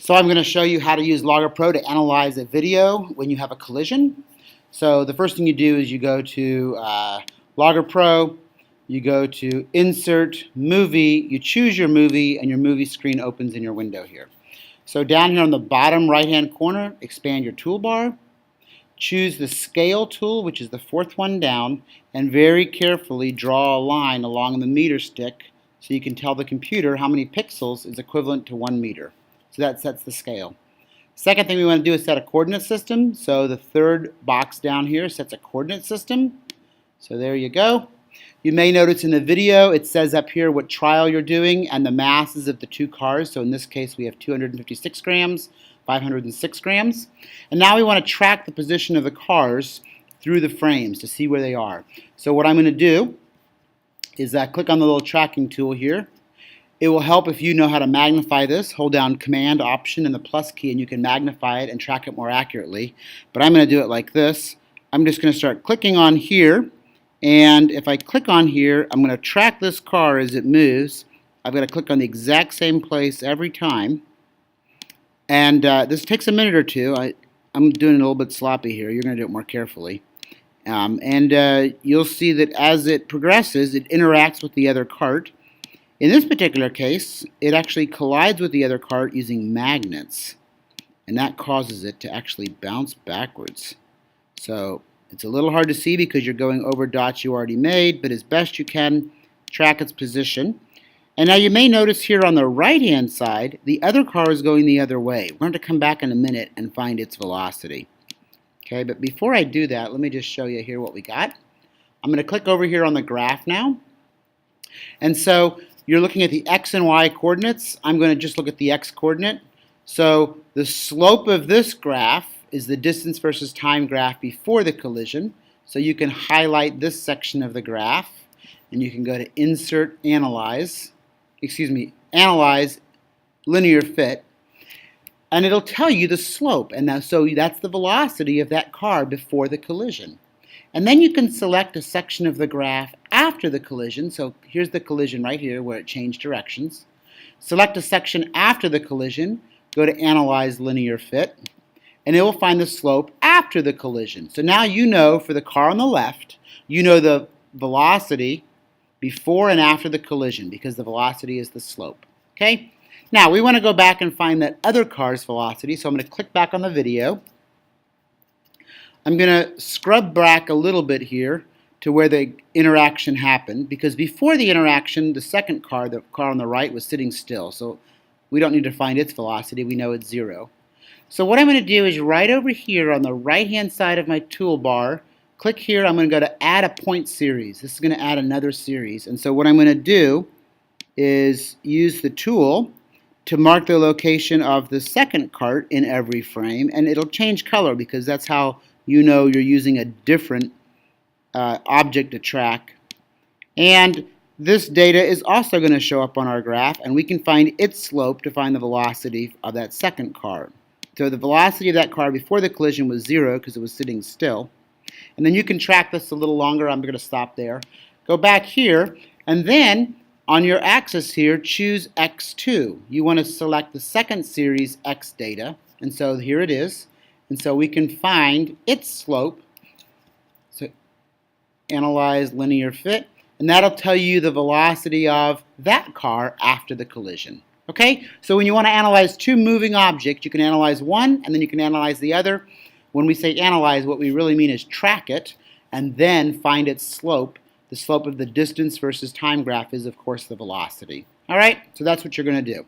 So I'm going to show you how to use LoggerPro to analyze a video when you have a collision. So the first thing you do is you go to LoggerPro, you go to Insert, Movie, you choose your movie, and your movie screen opens in your window here. So down here on the bottom right-hand corner, expand your toolbar, choose the Scale tool, which is the fourth one down, and very carefully draw a line along the meter stick so you can tell the computer how many pixels is equivalent to 1 meter. So that sets the scale. Second thing we want to do is set a coordinate system. So the third box down here sets a coordinate system. So there you go. You may notice in the video it says up here what trial you're doing and the masses of the two cars. So in this case we have 256 grams, 506 grams. And now we want to track the position of the cars through the frames to see where they are. So what I'm going to do is click on the little tracking tool here. It will help if you know how to magnify this. Hold down Command, Option, and the plus key, and you can magnify it and track it more accurately. But I'm going to do it like this. I'm just going to start clicking on here, and if I click on here, I'm going to track this car as it moves. I've got to click on the exact same place every time. And this takes a minute or two. I'm doing it a little bit sloppy here. You're going to do it more carefully. You'll see that as it progresses, it interacts with the other cart. In this particular case, it actually collides with the other cart using magnets, and that causes it to actually bounce backwards. So it's a little hard to see because you're going over dots you already made, but as best you can, track its position. And now you may notice here on the right-hand side, the other car is going the other way. We're going to come back in a minute and find its velocity. Okay, but before I do that, let me just show you here what we got. I'm going to click over here on the graph now. And so you're looking at the x and y coordinates. I'm going to just look at the x coordinate. So the slope of this graph is the distance versus time graph before the collision. So you can highlight this section of the graph, and you can go to Insert, Analyze Linear Fit, and it'll tell you the slope. And so that's the velocity of that car before the collision. And then you can select a section of the graph after the collision. So here's the collision right here where it changed directions. Select a section after the collision, go to Analyze Linear Fit, and it will find the slope after the collision. So now you know for the car on the left, you know the velocity before and after the collision because the velocity is the slope. Okay? Now we want to go back and find that other car's velocity. So I'm going to click back on the video. I'm going to scrub back a little bit here to where the interaction happened, because before the interaction, the second car, the car on the right, was sitting still. So we don't need to find its velocity. We know it's 0. So what I'm going to do is right over here on the right-hand side of my toolbar, click here. I'm going to go to Add a Point Series. This is going to add another series. And so what I'm going to do is use the tool to mark the location of the second cart in every frame, and it'll change color because that's how you know you're using a different object to track. And this data is also going to show up on our graph, and we can find its slope to find the velocity of that second car. So the velocity of that car before the collision was 0 because it was sitting still. And then you can track this a little longer. I'm going to stop there. Go back here, and then on your axis here, choose X2. You want to select the second series X data, and so here it is. And so we can find its slope. So Analyze Linear Fit, and that'll tell you the velocity of that car after the collision. Okay? So when you want to analyze two moving objects, you can analyze one and then you can analyze the other. When we say analyze, what we really mean is track it and then find its slope. The slope of the distance versus time graph is, of course, the velocity. All right? So that's what you're going to do.